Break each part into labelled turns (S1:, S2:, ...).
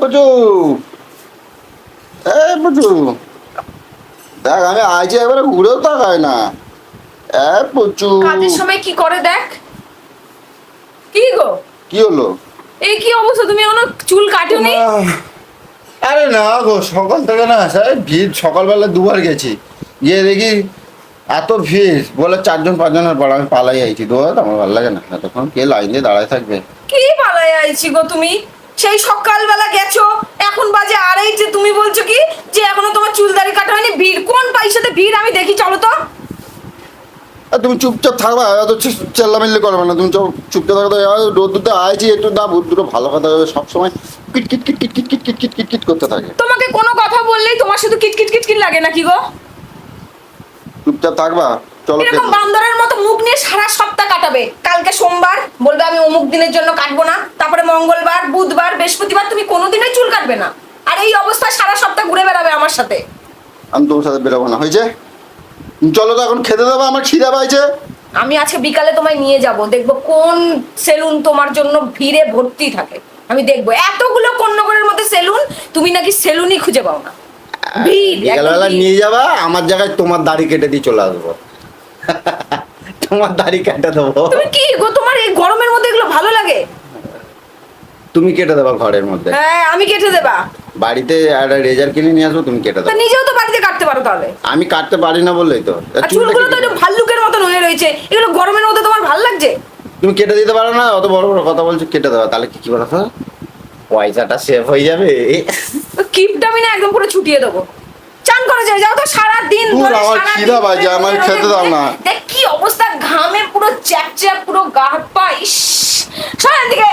S1: বুঝু, বুঝু দেখ, আমি আইছি একবারে ঘুরেও তাকায় না। বুঝু
S2: কাজের সময় কি করে দেখ। কি গো,
S1: কি হলো?
S2: এই কি অবস্থা, তুমি এখনো চুল কাটোনি?
S1: আরে না গো, সকাল থেকে না স্যার ভিড়, সকালবেলা দুবার গেছি, গিয়ে দেখি এত ভিড়, বলে 4-5 জনের পর আমি পালাই আইছি। দৌড়াতে আমার ভালো লাগে না, এতক্ষণ কে লাইন দিয়ে দাঁড়ায় থাকবে।
S2: কি পালাই আইছি গো তুমি? সেই সকালবেলা গেছো, এখন বাজে 2:30, তুমি বলছো কি যে এখনো তোমার চুল দাড়ি কাটা হয়নি? ভিড় কোন পয়সাতে ভিড় আমি দেখি, চলো তো।
S1: আর তুমি চুপচাপ থাকবা, এত চেল্লামিল্লি করবে না। তুমি চুপচাপ থাকবে, রোদ্দুরতে আইছি একটু, না দুটো ভালো কথা হবে, সবসময় kit kit kit kit kit kit kit kit kit kit করতে থাকে।
S2: তোমাকে কোনো কথা বললেই তোমার শুধু কিটকিট কিটকিট লাগে নাকি গো?
S1: চুপচাপ থাকবা, চলো
S2: এরকম বান্দরের মতো মুখ নিয়ে সারা সপ্তাহ কাটাবে। কালকে সোমবার বলবে আমি অমুক দিনের জন্য কাটবো না, তারপরে মঙ্গলবার, বুধবার, বৃহস্পতিবার তুমি কোনোদিনই চুল কাটবে না, আর এই অবস্থা সারা সপ্তাহ ঘুরে বেড়াবে আমার সাথে।
S1: আমি তোমার সাথে বেরোবো না, হয়েছে? চলো তো এখন খেতে দেবো, আমার খিদা পাইছে।
S2: আমি আজকে বিকালে তোমায় নিয়ে যাব, দেখবো কোন সেলুন তোমার জন্য ভিড়ে ভর্তি থাকে। আমি দেখবো এতগুলো কন্যগরের মধ্যে সেলুন, তুমি নাকি সেলুনই খুঁজে পাও না। ভিড়, একদম
S1: বিকালবেলা
S2: ভিড়।
S1: নিয়ে যাবা, আমার জায়গায় তোমার দাড়ি কেটে দিয়ে চলে আসবো। তোমার দাড়ি কেটে দেবো।
S2: তুমি কি গো, তোমার এই গরমের মধ্যে এগুলো ভালো লাগে?
S1: তুমি কেটে দেবা ঘরের মধ্যে,
S2: হ্যাঁ, আমি কেটে দেবা।
S1: বাড়িতে একটা রেজার কিনে নিয়ে আসবো, তুমি কেটে
S2: তা
S1: দেবো।
S2: নিজেও তো বাড়িতে কাটতে পারো তাহলে।
S1: আমি কাটতে পারি না বললেই তো।
S2: আর
S1: চুলটা
S2: চুলগুলো তো
S1: কেটে
S2: একটু
S1: দাও।
S2: ভাল্লুকের মতন হয়ে রয়েছে, এগুলো গরমের মধ্যে তোমার ভালো লাগছে?
S1: তুমি কেটে দিতে পারো না, অত বড় বড় কথা বলছো, কেটে দেওয়া, তাহলে কি কথা, পয়সাটা সেভ হয়ে যাবে।
S2: কিপটা আমি না একদম পুরো ছুটিয়ে দেবো। চান করে যাও, যাও তো, সারা দিন
S1: দূর,
S2: ধরে,
S1: আমার
S2: সারা
S1: খিদা
S2: দিন
S1: পাইছে,
S2: ধরে
S1: আমার
S2: রোদে
S1: খেতে দাও
S2: রোদে
S1: না।
S2: দেখ কি অবস্থা, ঘামে পুরো চ্যাপ চ্যাপ, পুরো গা হাত পা, ইস। সরেন দিকে,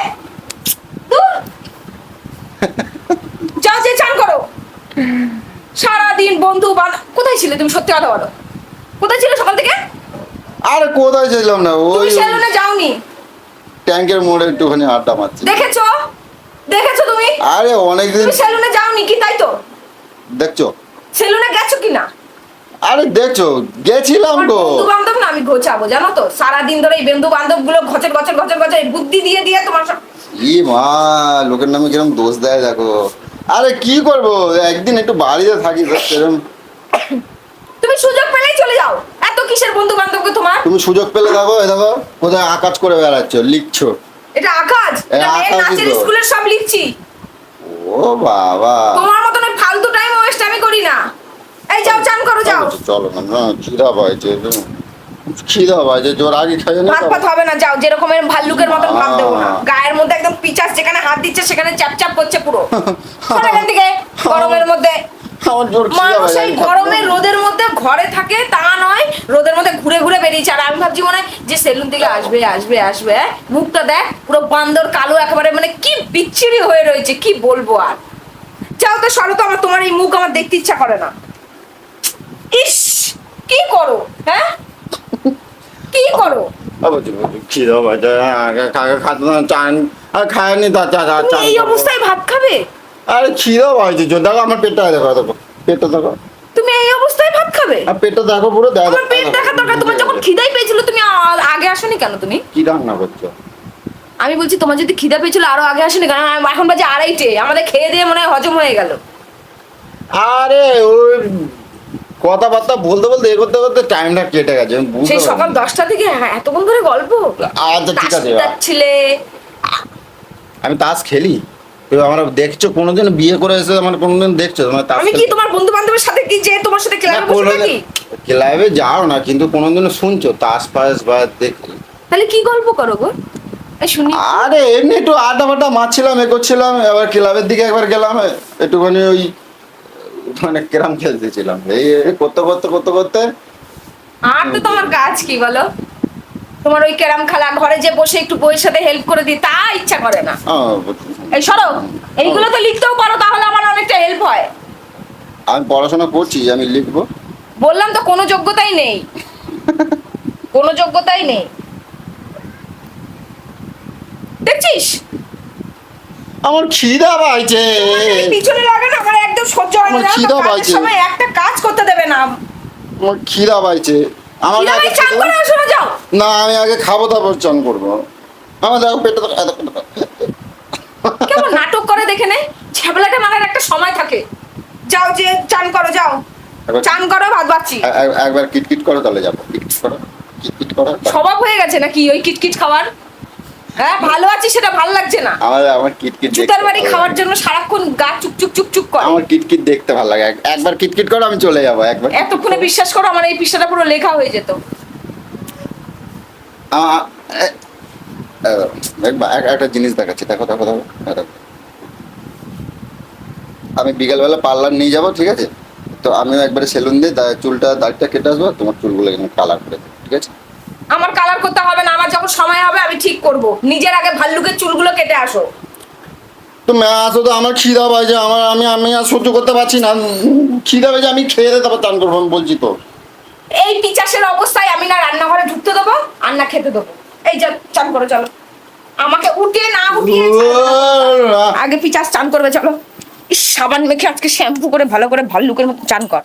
S2: দূর। যাও, যে চান করো। সারা দিন বন্ধু বান্ধব, কোথায় ছিলে তুমি? সত্যি কথা বলো, কোথায় ছিলে সকাল থেকে?
S1: আরে কোথায় ছিলাম না,
S2: তুমি
S1: ওই
S2: সেলুনে যাওনি?
S1: ট্যাঙ্কের মোড়ে একটুখানি আড্ডা মারছি।
S2: দেখেছো, দেখেছো তুমি?
S1: আরে অনেকদিন।
S2: তুমি সেলুনে যাওনি কি, তাই তো?
S1: দেখছো?
S2: সেলুনে গেছো কি না?
S1: আরে দেখছো, গেছিলাম গো।
S2: বন্ধু বান্ধব না আমি ঘোচাবো, জানো তো, সারাদিন ধরে এই বন্ধু বান্ধব গুলো ঘচর ঘচর ঘচর ঘচর বুদ্ধি দিয়ে দিয়ে তোমার সব।
S1: ই মা, লোকের নামে কিরম দোষ দেয় দেখো। আরে কি করবো, একদিন একটু বাড়িতে থাকি তো সেরকম।
S2: তুমি সুযোগ পেলেই চলে যাও, এত কিসের বন্ধু বান্ধবকে তোমার?
S1: তুমি সুযোগ পেলে দেখো, এ দেখো কোথায় আকাশ করে বেড়াচ্ছ, লিখছো।
S2: এটা আকাশ, এটা মেয়ের
S1: আকাশই
S2: নাচের
S1: তো।
S2: স্কুলের সব লিখছি।
S1: ও বাবা,
S2: তোমার মতন ওই ফালতু টাইম ওয়েস্ট আমি করি না। এই যাও, চান করো, যাও।
S1: চলো না, খিদা পাইছে, খিদা পাইছে, জোর আগে খাই না।
S2: ভাত ফাত হবে না, যাও। যেরকম এরকম ভাল্লুকের মতন ভাব দেবো না, গায়ের মধ্যে একদম পিচাস, যেখানে হাত দিচ্ছে সেখানে চাপ চাপ করছে পুরো। সরে এখান থেকে, গরমের মধ্যে।
S1: আমার জোর খিদা
S2: মানুষ
S1: পাইছে,
S2: এই
S1: আমি
S2: গরমে
S1: খাবো না।
S2: রোদের মধ্যে ঘরে থাকে তা নয়, রোদের মধ্যে ঘুরে ঘুরে বেরিয়েছে। আর আমি ভাবছি মনে হয় যে সেলুন থেকে আসবে আসবে আসবে, হ্যাঁ? মুখটা দেখ, পুরো বান্দর কালো একেবারে, মানে কি বিচ্ছিরি হয়ে রয়েছে, কি বলবো আর। যাও তো, সরো তো, আমার তোমার এই মুখ আমার দেখতে ইচ্ছা করে না। ইস, কি করো, হ্যাঁ? কি করো?
S1: আবার খিদা পাইছে, আগে খাতে না, চান আর খায়নি, তা চা চা
S2: তুমি
S1: চান
S2: এই
S1: করবো।
S2: অবস্থায় ভাত খাবে?
S1: আরে খিদা পাইছে, দেখো আমার পেটটা দেখো, দেখো পেটটা দেখো।
S2: তুমি এই অবস্থায় ভাত খাবে?
S1: আর পেটটা দেখো পুরো, দেখো।
S2: আমার পেট দেখা দরকার, তোমার যখন খিদাই পেয়েছিল তুমি আগে আসোনি কেন তুমি?
S1: কি রান্না করছো?
S2: আমি বলছি তোমার যদি খিদা পেয়েছিল আরো আগে আসেনি কেন? এখন বাজে 2:30, আমাদের খেয়ে দিয়ে মনে হয় হজম হয়ে গেল।
S1: আরে ওই কথাবার্তা বলতে বলতে এ করতে করতে টাইমটা কেটে গেছে, আমি বুঝতে
S2: সেই সকাল
S1: পারিনি।
S2: 10টা থেকে এতক্ষণ ধরে গল্প।
S1: আচ্ছা ঠিক আছে,
S2: ছিলে।
S1: আমি তাস খেলি। এবার আমরা দেখছো কোনোদিন বিয়ে করে এসে আমার কোনোদিন দেখছো তোমার তাস
S2: আমি কি তোমার বন্ধু বান্ধবের সাথে কি যে তোমার সাথে ক্লাবে বসে থাকি?
S1: ক্লাবে যাও না, কিন্তু কোনোদিনও শুনছো তাস পাস বা দেখি?
S2: তাহলে কি গল্প করো গো? এই শুনি।
S1: আরে এমনি একটু আড্ডা ফাড্ডা মারছিলাম, এ করছিলাম, এবার ক্লাবের দিকে একবার গেলাম, একটুখানি ওই মানে ক্যারাম খেলতেছিলাম, এই করতে করতে করতে করতে।
S2: আর তো তোমার কাজ কি বলো? তোমার ওই ক্যারাম খেলা, ঘরে যে বসে একটু বইয়ের সাথে হেল্প করে দিই, তা ইচ্ছা করে না। এই সরো, এইগুলো তো লিখতেও পারো, তাহলে আমার অনেকটা হেল্প হয়।
S1: আমি পড়াশোনা করছি, আমি লিখবো।
S2: বললাম তো কোনো যোগ্যতাই নেই, কোনো যোগ্যতাই নেই। দেখছিস?
S1: আমার খিদা পাইছে।
S2: এই পিছনে লাগে না, আমার একদম সহ্য হয় না।
S1: আমার
S2: জানো তো,
S1: খিদা
S2: কাজের
S1: পাইছে।
S2: সময় একটা কাজ করতে দেবে না।
S1: আমার খিদা পাইছে। আমার
S2: কি
S1: আগে
S2: আমি চান করে আসো না, যাও।
S1: না, আমি আগে খাবো তারপর চান করবো। আমার দেখো পেটটা
S2: কেমন নাটক করে দেখে নে। ছ্যাবলাটা মারার একটা সময় থাকে। যাও যে চান করো, যাও
S1: একবার-
S2: চান করো, ভাত বাচ্চি।
S1: একবার কিটকিট করো তাহলে যাবো, কিটকিট করো, কিটকিট করো।
S2: স্বভাব হয়ে গেছে নাকি ওই কিটকিট খাওয়ার? হ্যাঁ, ভালো আছি সেটা ভালো লাগছে না।
S1: আমার কিটকিট দেখতে
S2: জুতার বাড়ি
S1: ভালো
S2: খাওয়ার
S1: লাগে।
S2: জন্য সারাক্ষণ গা চুকচুক চুকচুক করে।
S1: আমার কিটকিট দেখতে ভালো লাগে, একবার কিটকিট করো আমি চলে যাবো একবার।
S2: এতক্ষণে বিশ্বাস করো আমার এই পৃষ্ঠাটা পুরো লেখা হয়ে যেত।
S1: একটা জিনিস দেখাচ্ছি, দেখো দেখো দেখো দেখো। আমি বিকেলবেলা পার্লার নিয়ে যাবো, ঠিক আছে? তো আমিও একবারে সেলুন দিয়ে চুলটা দাড়িটা কেটে আসবো, তোমার চুলগুলো এখানে কালার করে দেবো, ঠিক আছে?
S2: আমার কালার করতে হবে না, আমার যখন সময় হবে আমি ঠিক করব। নিজের আগে ভাল্লুকের চুলগুলো কেটে আসো।
S1: তুমি আসো তো, আমার খিদা পাইছে, আমি আর সহ্য করতে পারছি না। খিদা পাইছে, আমি খেয়ে দিয়ে তারপর চান করবো, আমি বলছি তো।
S2: এই পিচাসের অবস্থায় আমি না রান্নাঘরে ঢুকতে দেবো আর না খেতে দেবো। এই যা চান করো, চলো। আমাকে উঠিয়ে না উঠিয়ে আগে পিচাস চান করবে, চলো। ইস, সাবান মেখে আজকে শ্যাম্পু করে ভালো করে ভাল্লুকের মতো চান কর।